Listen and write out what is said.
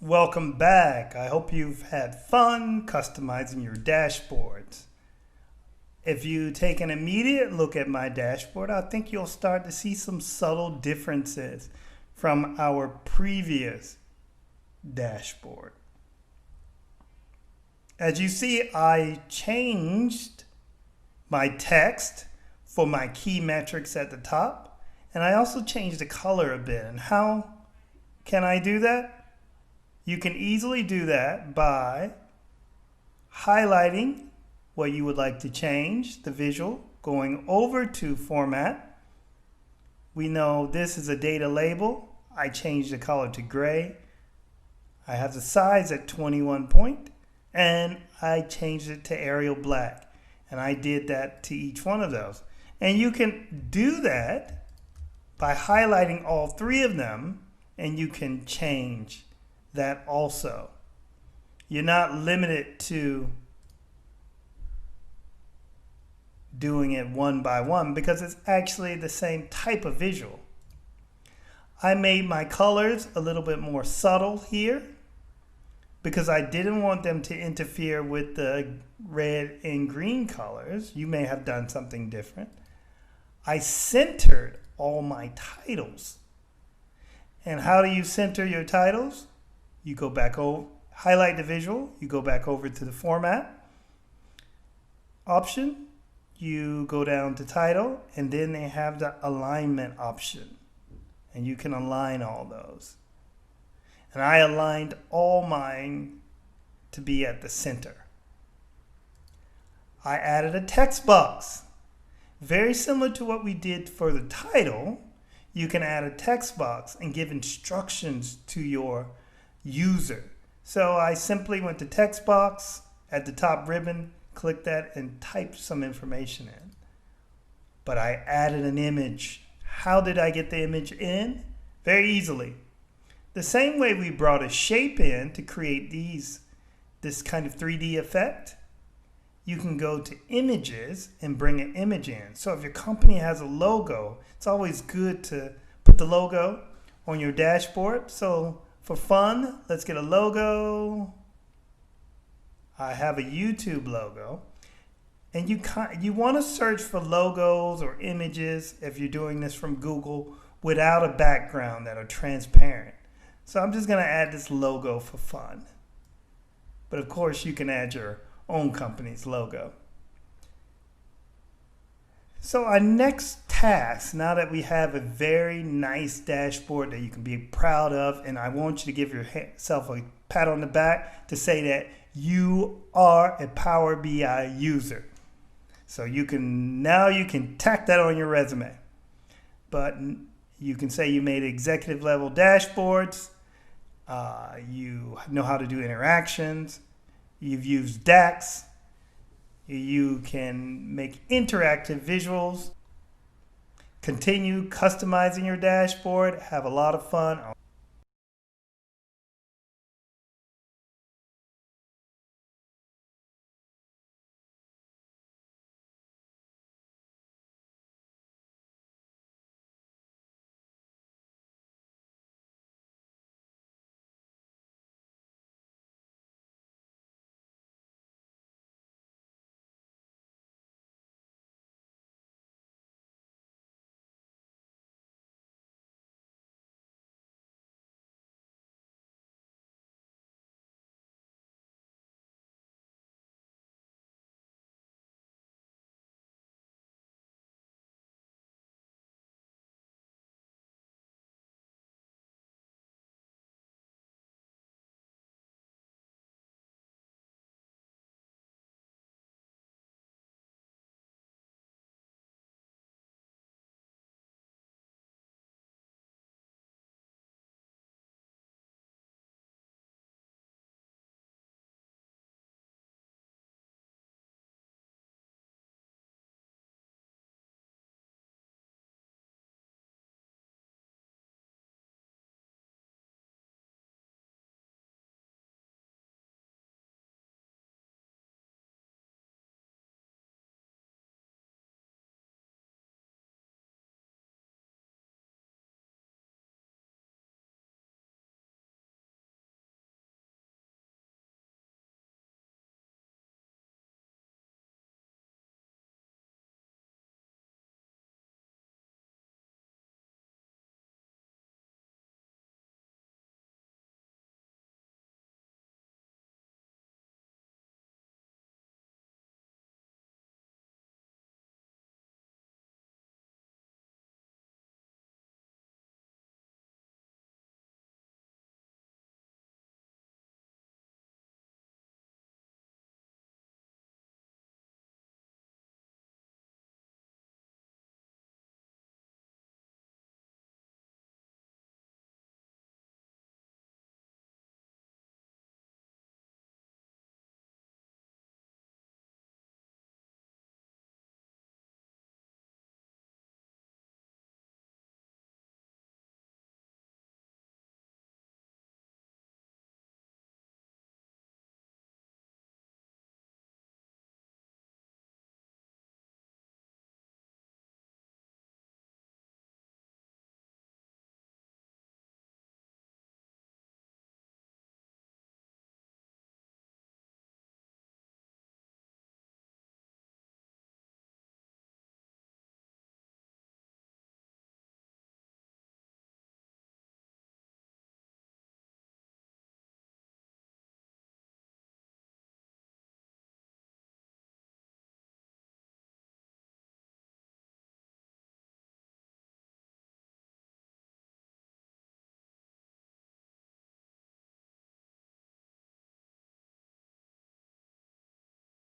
Welcome back. I hope you've had fun customizing your dashboards. If you take an immediate look at my dashboard, I think you'll start to see some subtle differences from our previous dashboard. As you see, I changed my text for my key metrics at the top, and I also changed the color a bit. And how can I do that? You can easily do that by highlighting what you would like to change, the visual, going over to Format. We know this is a data label. I changed the color to gray. I have the size at 21 point, and I changed it to Arial Black. And I did that to each one of those. And you can do that by highlighting all three of them, and you can change that also. You're not limited to doing it one by one because it's actually the same type of visual. I made my colors a little bit more subtle here because I didn't want them to interfere with the red and green colors. You may have done something different. I centered all my titles. And how do you center your titles? You go back over, highlight the visual, you go back over to the Format option, you go down to title, and then they have the alignment option. And you can align all those. And I aligned all mine to be at the center. I added a text box. Very similar to what we did for the title, you can add a text box and give instructions to your user. So I simply went to text box at the top ribbon, click that, and type some information in. But I added an image. How did I get the image in? Very easily. The same way we brought a shape in to create this kind of 3D effect, you can go to images and bring an image in. So if your company has a logo, it's always good to put the logo on your dashboard. So for fun, let's get a logo. I have a YouTube logo. And you want to search for logos or images if you're doing this from Google without a background that are transparent. So I'm just going to add this logo for fun. But of course, you can add your own company's logo. So our next task, now that we have a very nice dashboard that you can be proud of, and I want you to give yourself a pat on the back to say that you are a Power BI user. So you can tack that on your resume. But you can say you made executive level dashboards, you know how to do interactions, you've used DAX, you can make interactive visuals, continue customizing your dashboard, have a lot of fun.